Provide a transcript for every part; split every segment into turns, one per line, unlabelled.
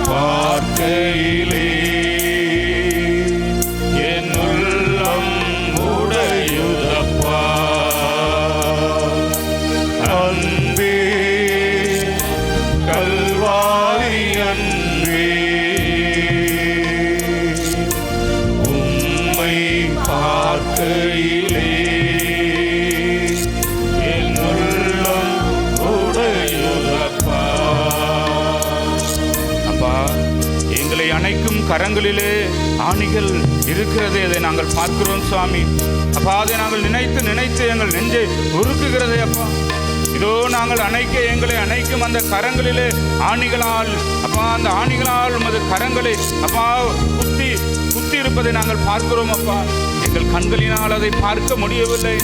பார்க்கையிலே என் உள்ளம் உடையுதப்பா. அன்பே கல்வாரி அன்பே, உம்மை பார்க்கையிலே என் உள்ளம் உடையுதப்பா. அப்பா, எங்களை அணைக்கும் கரங்களிலே ஆணிகள் இருக்கிறதே, அதை நாங்கள் பார்க்கிறோம் சுவாமி. அப்பா, அதை நாங்கள் நினைத்து நினைத்து எங்கள் நெஞ்சை உருக்குகிறதே அப்பா. இதோ நாங்கள் எங்களை அணைக்கும் அந்த கரங்களிலே ஆணிகளால் அப்பா, அந்த ஆணிகளால் உமது கரங்களை அப்பா குத்தி இருப்பதை நாங்கள் பார்க்கிறோம் அப்பா. எங்கள் கண்களினால் அதை பார்க்க முடியவில்லை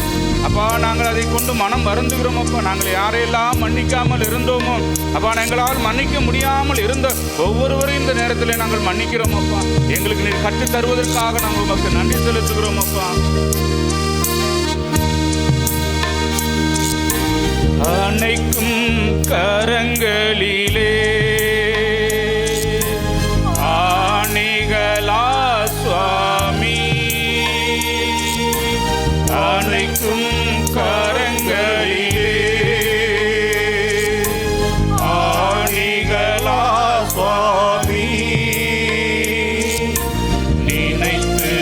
அப்பா. நாங்கள் அதை கொண்டு மனம் வருந்துகிறோம் அப்பா. நாங்கள் யாரையெல்லாம் மன்னிக்காமல் இருந்தோமோ அப்பா, எங்களால் மன்னிக்க முடியாமல் இருந்த ஒவ்வொருவரையும் இந்த நேரத்தில் நாங்கள் மன்னிக்கிறோம் அப்பா. எங்களுக்கு நீர் கற்றுத் தருவதற்காக நாங்கள் உமக்கு நன்றி செலுத்துகிறோம் அப்பா. அணைக்கும் கரங்களிலே ஆணிகளா சுவாமி, அணைக்கும் கரங்களிலே ஆணிகளா சுவாமி, நினைத்து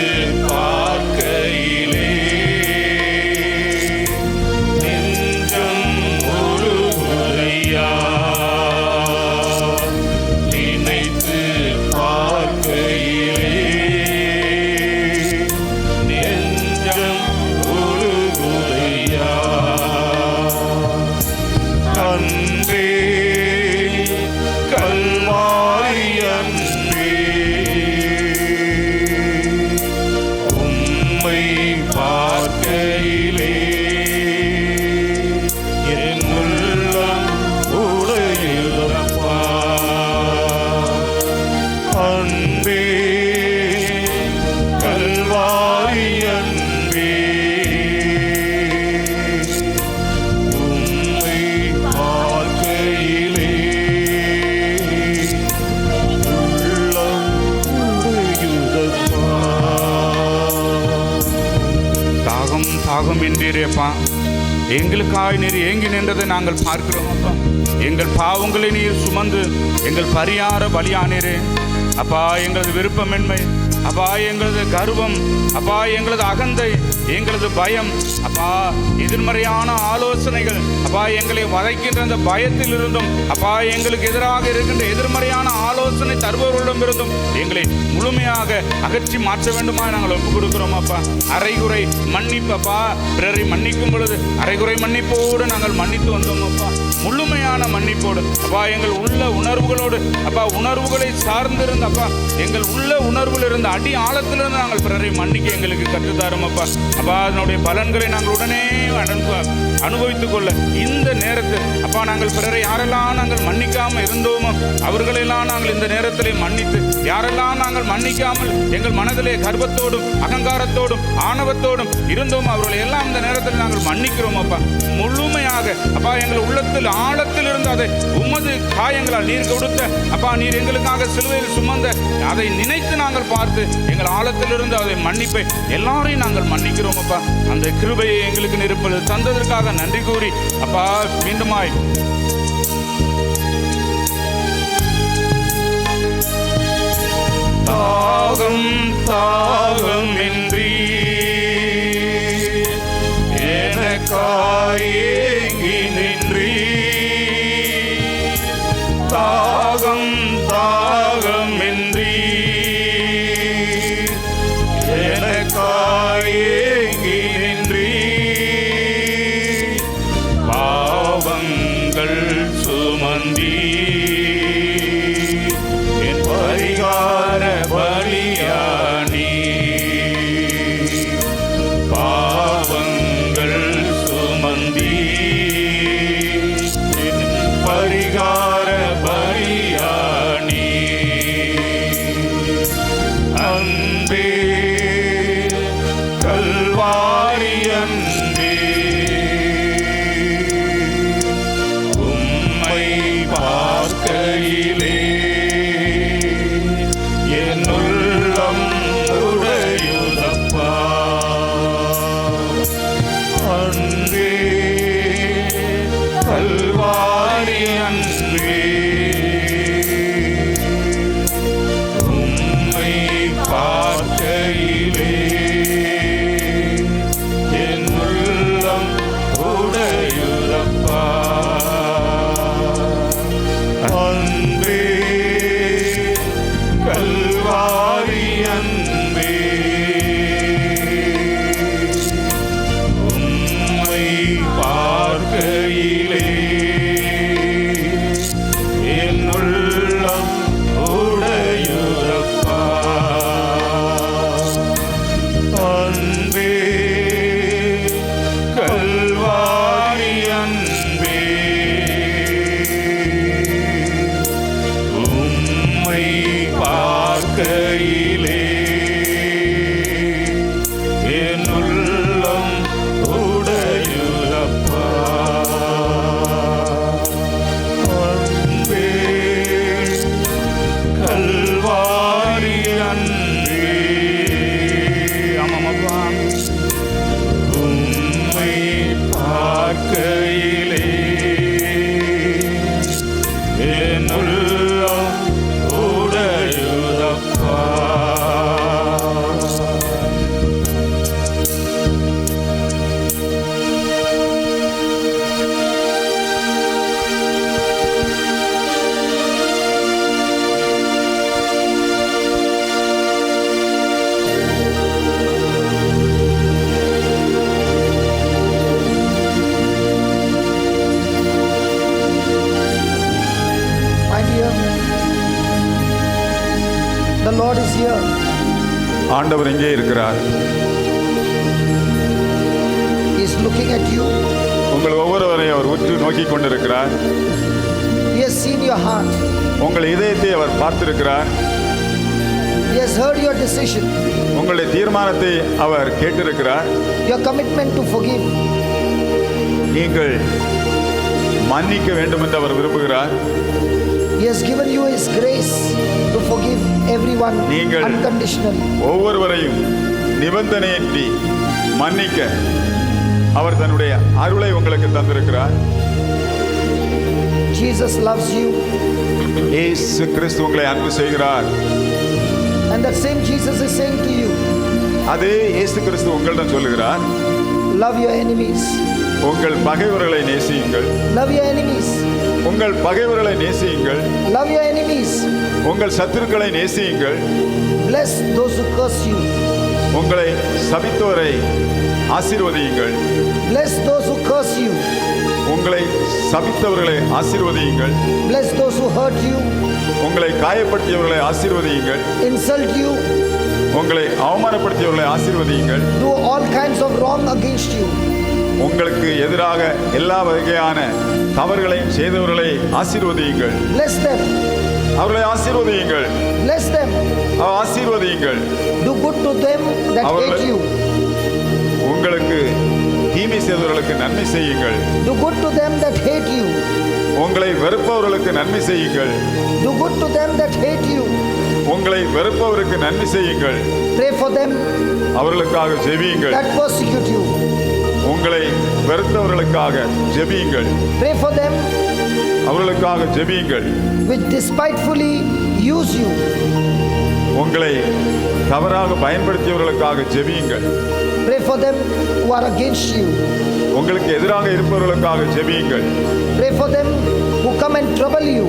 பார்க்கையிலே நெஞ்சம் உருகுதையா, நினைத்து பார்க்கையிலே நெஞ்சம் உருகுதையா. அன்பே கல்வாரி அன்பே, உம்மை பார்க்கையிலே என் உள்ளம் உடையுதப்பா. அன்பே கல்வாரி அன்பே, உம்மை பார்க்கையிலே உள்ளம் உடையுதப்பா. தாகம் தாகம் என்றீரேப்பா, எங்களுக்காய் நீர் ஏங்கி நின்றதை நாங்கள் பார்க்கிறோம் அப்பா. எங்கள் பாவங்களை நீர் சுமந்து எங்கள் பரிகார பலியானீரே அப்பா. எங்களது விருப்பமின்மை அப்பா, எங்களது கர்வம் அப்பா, எங்களது அகந்தை, எங்களது பயம் அப்பா, எதிர்மறையான ஆலோசனைகள் அப்பா, எங்களை வதைக்கின்ற அந்த பயத்தில் இருந்தும் அப்பா, எங்களுக்கு எதிராக இருக்கின்ற எதிர்மறையான ஆலோசனை தருபவர்களிடம் இருந்தும் எங்களை முழுமையாக அகற்றி மாற்ற வேண்டுமா நாங்கள் ஒப்புக் கொடுக்கிறோம் அப்பா. அரைகுறை மன்னிப்பப்பா, பிறரை மன்னிக்கும் பொழுது அரைகுறை மன்னிப்போடு நாங்கள் மன்னித்து வந்தோம் அப்பா. முழுமையான மன்னிப்போடு அப்பா, எங்கள் உள்ள உணர்வுகளோடு அப்பா, உணர்வுகளை சார்ந்திருந்த அப்பா, எங்கள் உள்ள உணர்வில் இருந்த அடி ஆழத்திலிருந்து நாங்கள் பிறரை மன்னிக்க எங்களுக்கு கற்றுத்தாரும் அப்பா. அப்பா, அதனுடைய பலன்களை நாங்கள் உடனே அனுபவித்துக் கொள்ள இந்த நேரத்தில் அப்பா, நாங்கள் பிறரை யாரெல்லாம் நாங்கள் மன்னிக்காமல் இருந்தோமோ அவர்களெல்லாம் நாங்கள் இந்த நேரத்திலே மன்னித்து, யாரெல்லாம் நாங்கள் மன்னிக்காமல் எங்கள் மனதிலே கர்வத்தோடும் அகங்காரத்தோடும் ஆணவத்தோடும் இருந்தோமோ அவர்களை எல்லாம் இந்த நேரத்தில் நாங்கள் மன்னிக்கிறோம் அப்பா. முழுமையாக அப்பா, எங்கள் உள்ளத்தில் ஆழத்தில் இருந்து அதை உமது காயங்களால் நீர் கொடுத்த அப்பா, நீர் எங்களுக்காக சிலுவையில் சுமந்த அதை நினைத்து நாங்கள் பார்த்து எங்கள் ஆழத்திலிருந்து அதை மன்னிப்பை எல்லாரையும் நாங்கள் மன்னிக்கிறோம் அப்பா. அந்த கிருபையை எங்களுக்கு நிரப்பது தந்ததற்காக நன்றி கூறி அப்பா, மீண்டுமாய் தாகம் தாகம் இன்றி எனக்காயேங்கி நின்றி, தாகம் தாகம் இன்றி எனக்காயேங்கி நின்றி, பாவங்கள்
Lord is here.
ஆண்டவர் இங்கே இருக்கிறார்.
He is looking at you.
உங்கள் ஒவ்வொருவரையும் அவர் உற்று நோக்கி கொண்டிருக்கிறார்.
He has seen your heart.
உங்கள் இதயத்தை அவர் பார்த்திருக்கிறார்.
He has heard your decision.
உங்களுடைய தீர்மானத்தை அவர் கேட்டிருக்கிறார்.
Your commitment to forgive.
நீங்கள் மன்னிக்க வேண்டும் என்று அவர் விரும்புகிறார்.
He has given you His grace to forgive everyone
நீங்கள்
unconditionally.
ஒவ்வொருவரையும் நிபந்தனையின்றி மன்னிக்க அவர் தன்னுடைய அருளை உங்களுக்கு தந்திருக்கிறார்.
Jesus loves you.
இயேசு கிறிஸ்து உங்களை அன்பு செய்கிறார்.
And that same Jesus is saying to you,
அதே இயேசு கிறிஸ்து உங்களிடம் சொல்லுகிறார்,
love your enemies.
உங்கள் பகைவர்களை நேசியுங்கள்.
Love your enemies.
உங்கள் பகைவர்களை நேசியுங்கள்.
Love your enemies.
உங்கள் சத்துருக்களை நேசியுங்கள்.
Bless those who curse you.
உங்களை சபித்தோரை ஆசீர்வதியுங்கள்.
Bless those who curse you.
உங்களை சபித்தவர்களை ஆசீர்வதியுங்கள்.
Bless those who hurt you,
உங்களை காயப்படுத்தியவர்களை ஆசீர்வதியுங்கள்.
insult you,
உங்களை அவமானப்படுத்தியவர்களை ஆசீர்வதியுங்கள்.
do all kinds of wrong against you.
உங்களுக்கு எதிராக எல்லா வகையான தவறுகளையும் செய்தவர்களை ஆசீர்வதியுங்கள்.
Bless them.
அவர்களை ஆசீர்வதியுங்கள்.
Bless them.
ஆசீர்வதியுங்கள்.
Do good to them that hate you.
உங்களுக்கு தீமை செய்தவர்களுக்கு நன்மை செய்யுங்கள்.
Do good to them that hate you.
உங்களை வெறுப்பவர்களுக்கு நன்மை செய்யுங்கள்.
Do good to them that hate you.
உங்களை வெறுப்பவருக்கு நன்மை செய்யுங்கள்.
Pray for them
அவர்களுக்காக ஜெபியுங்கள்.
that persecute you.
உங்களை வெறுத்தவர்களுக்காக ஜெபியுங்கள்.
Pray for them
அவர்களுக்காக ஜெபியுங்கள்.
which despitefully use you.
உங்களை தவறாக பயன்படுத்தியவர்களுக்காக ஜெபியுங்கள்.
Pray for them who are against you.
உங்களுக்கு எதிராக இருப்பவர்களுக்காக ஜெபியுங்கள்.
Pray for them who come and trouble you.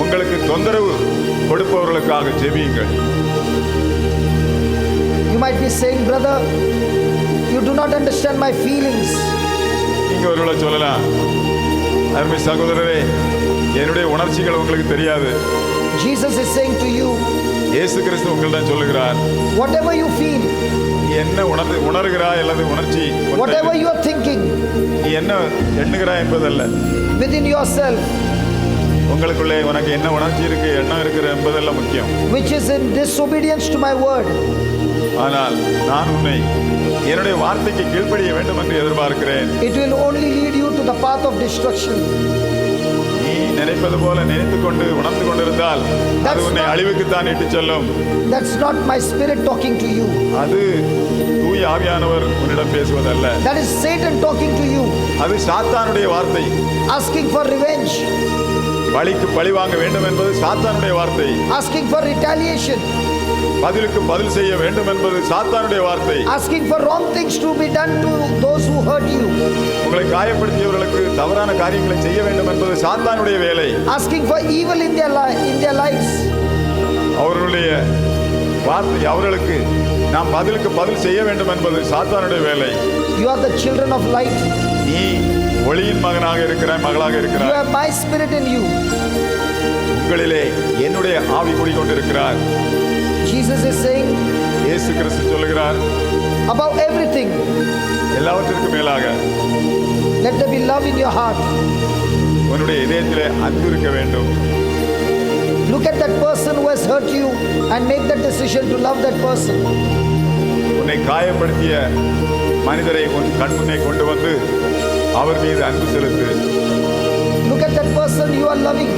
உங்களுக்கு தொந்தரவு கொடுப்பவர்களுக்காக ஜெபியுங்கள்.
You might be saying, brother, you do not understand my feelings.
நீங்க ஒருவேளை சொல்லலாம், அருமை சகோதரரே, என்னுடைய உணர்ச்சிகள் உங்களுக்கு தெரியாது.
Jesus is saying to you,
இயேசு கிறிஸ்து உங்களிடம் சொல்லுகிறார்,
whatever you feel,
நீ என்ன உணர்கிறாய் அல்லது உணர்ச்சி,
whatever you are thinking,
நீ என்ன எண்ணுகிறாய் என்பதல்ல,
within yourself,
உங்களுக்குள்ளே உனக்கு என்ன உணர்ச்சி இருக்கு, எண்ணம் இருக்கிற என்பதல்ல முக்கியம்.
which is in disobedience to my word.
ஆனால் நான் உன்னை என்னுடைய வார்த்தைக்கு கீழ்ப்படிய வேண்டும் என்று எதிர்பார்க்கிறேன்.
It will only lead you to the path of destruction.
நீ நினைப்பது போல நினைத்துக் கொண்டு உணர்ந்து கொண்டிருந்தால் அது உன்னை அழிவுக்கு தான் இட்டு செல்லும்.
That's not my spirit talking to you.
அது தூய ஆவியானவர் உன்னிடம் பேசுவதல்ல.
That is Satan talking to you.
அது சாத்தானுடைய வார்த்தை.
Asking for revenge.
பழிக்கு பழி வாங்க வேண்டும் என்பது சாத்தானுடைய வார்த்தை.
Asking for retaliation.
பதிலுக்கு பதில் செய்ய வேண்டும் என்பது சாத்தானுடைய வார்த்தை.
Asking for wrong things to be done to those who hurt you.
உங்களை காயப்படுத்தியவர்களுக்கு தவறான காரியங்களை செய்ய வேண்டும் என்பது சாத்தானுடைய வேலை.
Asking for evil in their lives.
அவர்களுடைய வார்த்தை, அவர்களுக்கு நாம் பதிலுக்கு பதில் செய்ய வேண்டும் என்பது சாத்தானுடைய வேலை.
You are the children of light.
நீ ஒளியின் மகனாக இருக்கிறாய், மகளாக
You
இருக்கிறாய்.
have my spirit in you.
உங்களிலே என்னுடைய ஆவி குடிக்கொண்டிருக்கிறார்.
Jesus is saying,
இயேசு கிறிஸ்து சொல்லுகிறார்,
above everything,
எல்லாவற்றிற்கும் மேலாக
let there be love in your heart.
உன்னுடைய இதயத்திலே அன்பு இருக்க வேண்டும்.
Look at that person who has hurt you and make that decision to love that person.
உன்னை காயப்படுத்திய மனிதரை உன் கண் முன்னே கொண்டு வந்து அவர் மீது அன்பு செலுத்து.
Look at that person you are loving.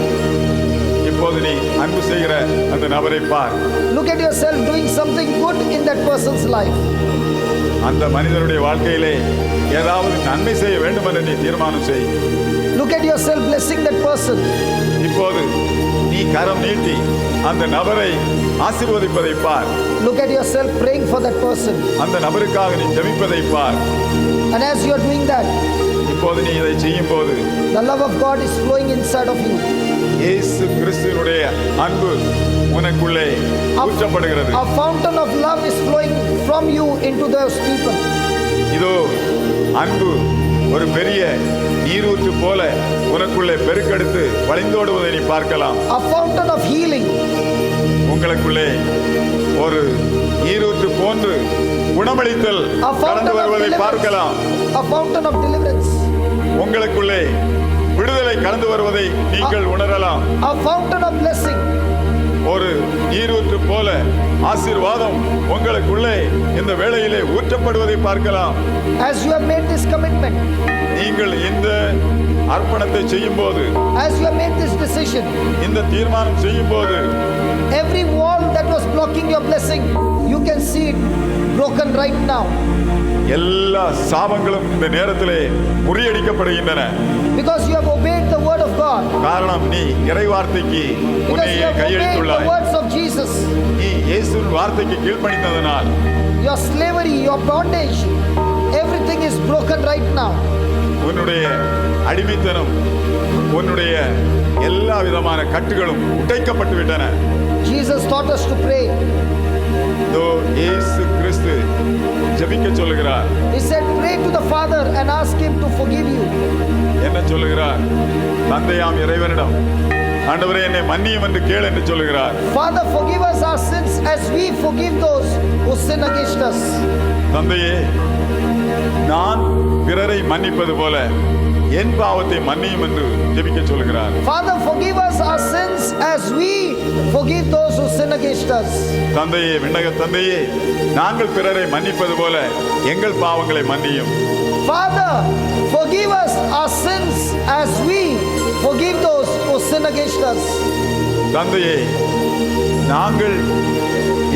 இப்போது நீ அன்பு செய்கிற அந்த நபரை பார்.
Look at yourself doing something good in that person's life.
அந்த மனிதனுடைய வாழ்க்கையிலே ஏதாவது நன்மை செய்ய வேண்டும் என்று நீ தீர்மானம் செய்.
Look at yourself blessing that person.
இப்போது நீ கரம் நீட்டி அந்த நபரை ஆசீர்வதிப்பதை பார்.
Look at yourself praying for that person.
அந்த நபருக்காக நீ ஜெபிப்பதை பார்.
And as you are doing that,
இப்போது நீ இதை செய்யும் போது
the love of God is flowing inside of you.
இயேசு கிறிஸ்துவினுடைய அன்பு உனக்குள்ளே ஊற்றப்படுகிறது.
A fountain of love is flowing from you into those people.
இதோ அன்பு ஒரு பெரிய நீரூற்று போல உனக்குள்ளே பெருக்கெடுத்து வழிந்தோடுவதை நீ பார்க்கலாம்.
A fountain of healing.
உங்களுக்குள்ளே ஒரு நீரூற்று போன்று குணமளித்தல்
A
கடந்து
fountain of
வருவதை
deliverance.
பார்க்கலாம்.
A fountain of deliverance.
உங்களுக்குள்ளே விடுதலை கடந்து வருவதை நீங்கள் உணரலாம்.
A fountain of blessing.
ஒரு நீரூற்று போல ஆசீர்வாதம் உங்களுக்குள்ளே இந்த வேளையிலே ஊற்றப்படுவதை பார்க்கலாம்.
As you have made this commitment,
நீங்கள் இந்த அர்ப்பணத்தை செய்யும் போது,
as you have made this decision,
இந்த தீர்மானம் செய்யும் போது,
every wall that was blocking your blessing, you can see it broken right now.
எல்லா சாபங்களும் இந்த நேரத்திலே முறியடிக்கப்படுகின்றன.
Because you have obeyed the word of God.
காரணம் நீ இறைவார்த்தைக்கு
Because
உன்னை
you have obeyed the
கையெழுத்துள்ளாய்.
words of Jesus.
நீ இயேசுவின் வார்த்தைக்கு கீழ்ப்படிந்ததனால்
Your slavery, your bondage, everything is broken right now.
உன்னுடைய அடிமைத்தனம், உன்னுடைய எல்லா விதமான கட்டுகளும் உடைக்கப்பட்டு விட்டன.
Jesus taught us to pray.
இதோ இயேசு கிறிஸ்து ஜெபிக்க சொல்லுகிறார்.
He said, pray to the Father and ask Him to forgive you.
என்ன சொல்லுகிறார்? தந்தையாம் இறைவனிடம், ஆண்டவரே என்னை மன்னியும் என்று கேள் என்று சொல்லுகிறார்.
Father, forgive us our sins as we forgive those who sin against us.
தந்தையே, நான் பிறரை மன்னிப்பது போல என் பாவத்தை மன்னியும் என்று ஜெபிக்க சொல்லுகிறார்.
Father, forgive us our sins as we forgive those who sin against us.
தந்தையே, விண்ணக தந்தையே, நாங்கள் பிறரை மன்னிப்பது போல எங்கள் பாவங்களை மன்னியும்.
Father, forgive us our sins as we forgive those who sin against us.
தந்தையே, நாங்கள்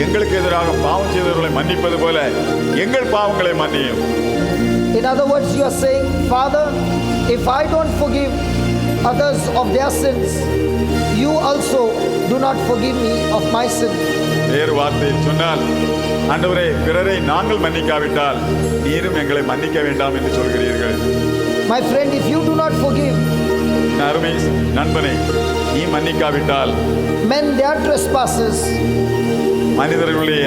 எங்களுக்கு எதிராக பாவம் செய்தவர்களை மன்னிப்பது போல எங்கள் பாவங்களை மன்னியும்.
In other words, you are saying, Father, if I don't forgive others of their sins, you also do not forgive me of my sin.
வேறு வார்த்தையில் சொன்னால், ஆண்டவரே, பிறரை நாங்கள் மன்னிக்காவிட்டால் நீரும் எங்களை மன்னிக்க வேண்டாம் என்று சொல்கிறீர்கள்.
My friend, if you do not forgive
அருமை நண்பனே, நீ மன்னிக்காவிட்டால்
men their trespasses,
மனிதர்களுடைய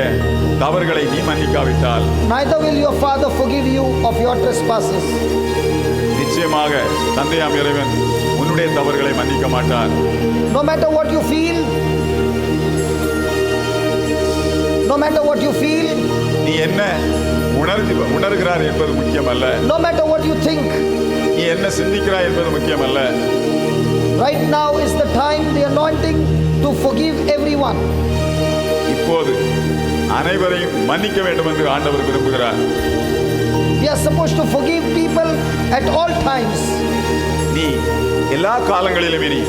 தவறுகளை நீ மன்னிக்காவிட்டால்
neither will your Father forgive you of your trespasses.
நிச்சயமாக தந்தையாம் இறைவன் உன்னுடைய தவறுகளை மன்னிக்க மாட்டார்.
No matter what you feel, no matter what you feel,
நீ என்ன உணர்கிறார் என்பது முக்கியமல்ல.
no matter what you think,
நீ என்ன சிந்திக்கிறாய் என்பது முக்கியமல்ல.
right now is the time, the anointing to forgive everyone.
இப்போது அனைவரையும் மன்னிக்க வேண்டும் என்று ஆண்டவர் விரும்புகிறார்.
We are supposed to forgive people at all times.
நீ எல்லா காலங்களிலும் நீ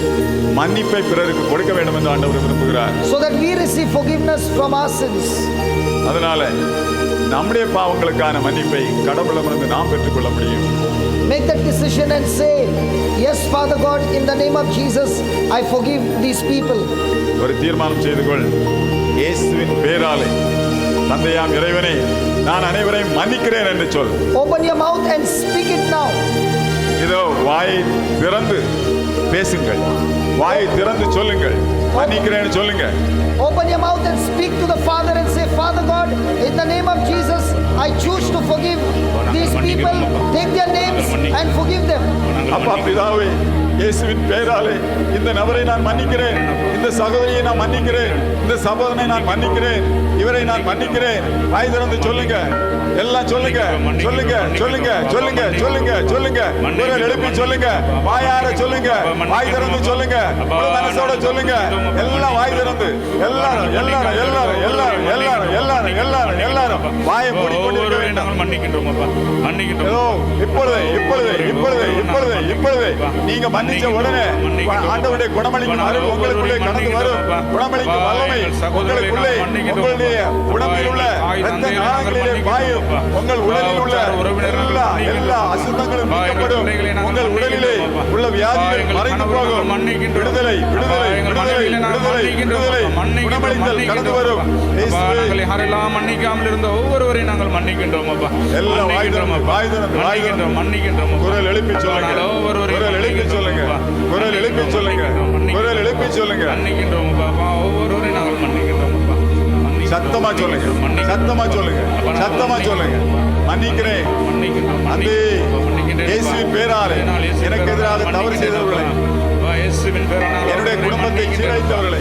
மன்னிப்பை பிறருக்கு கொடுக்க வேண்டும் என்று ஆண்டவர் விரும்புகிறார்.
So that we receive forgiveness from our sins.
அதனால நம்முடைய பாவங்களுக்கான மன்னிப்பை கடவுளிடமிருந்து நாம் பெற்றுக்கொள்ள முடியும்.
Make that decision and say, yes, Father God, in the name of Jesus, I forgive these people.
ஒரு தீர்மானம் செய்து கொள். இயேசுவின் பேராலே தந்தையாம் இறைவனே, நான் அனைவரையும் மன்னிக்கிறேன் என்று சொல்.
Open your mouth and speak it now.
இதோ வாயை திறந்து பேசுங்கள். வாயை திறந்து சொல்லுங்கள். மன்னிக்கிறேன்னு சொல்லுங்க.
Open your mouth and speak to the Father and say, Father God, in the name of Jesus, I choose to forgive these people. Take their names and forgive them.
அப்பா பிதாவே, இயேசுவின் பெயராலே இந்த நபரை நான் மன்னிக்கிறேன். இந்த சகோதரியை நான் மன்னிக்கிறேன். இந்த சகோதரனை நான் மன்னிக்கிறேன். இவரை நான் மன்னிக்கிறேன். வாய் திறந்து சொல்லுங்க. எல்லாம் சொல்லுங்க. சொல்லுங்க. சொல்லுங்க. சொல்லுங்க. சொல்லுங்க. சொல்லுங்க. குரல் எழுப்பி சொல்லுங்க. வாயார சொல்லுங்க. வாய் திறந்து சொல்லுங்க. முழு மனசோட சொல்லுங்க. எல்லாம் வாய் திறந்து எல்லாரும் எல்லாரும் எல்லாரும் எல்லாரும் எல்லாரும் எல்லாரும் எல்லாரும் எல்லாரும் வாயை மூடிக்கொண்டிருக்க வேண்டும்.
மன்னிக்கின்றோம் அப்பா, மன்னிக்கின்றோம்.
ஏதோ இப்பொழுது இப்பொழுது இப்பொழுது இப்பொழுது இப்பொழுது நீங்க மன்னிச்ச உடனே ஆண்டவருடைய குணமளிக்கும் அருள் உங்களுக்குள்ளே கடந்து வரும். குணமளிக்கும் வல்லமை உங்களுக்குள்ளே, உங்களுடைய உடம்பில் உள்ள இரத்த நாளங்களிலே பாயும். உங்கள் உடலில் உள்ள எல்லா அசுத்தங்களும் நீக்கப்படும். உங்கள் உடலிலே உள்ள வியாதிகள் மறைந்து போகும். விடுதலை விடுதலை விடுதலை விடுதலை விடுதலை குணமளித்தல் கடந்து வரும்.
யாரெல்லாம் மன்னிக்காமல் இருந்த ஒவ்வொருவரையும் நாங்கள் மன்னிக்கின்றோம் அப்பா.
எல்லாம் வாய் திறந்து வாய் திறந்து வாய் திறந்து
மன்னிக்கின்றோம்.
குரல் எழுப்பி சொல்லுங்க. குரல் எழுப்பி சொல்லுங்க. குரல் எழுப்பி சொல்லுங்க. குரல் எழுப்பி சொல்லுங்க.
மன்னிக்கின்றோம் அப்பா. ஒவ்வொருவரையும் நாங்கள் மன்னிக்கின்றோம் அப்பா.
சத்தமா சொல்லுங்க. சத்தமா சொல்லுங்க. சத்தமா சொல்லுங்க. மன்னிக்கிறேன். அந்தே இயேசுவின் பேராலே எனக்கு எதிராக தவறு செய்தவர்களை, என்னுடைய குடும்பத்தை சீரழித்தவர்களை,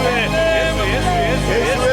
இயேசுவே, இயேசு, இயேசு, இயேசு, இயேசு,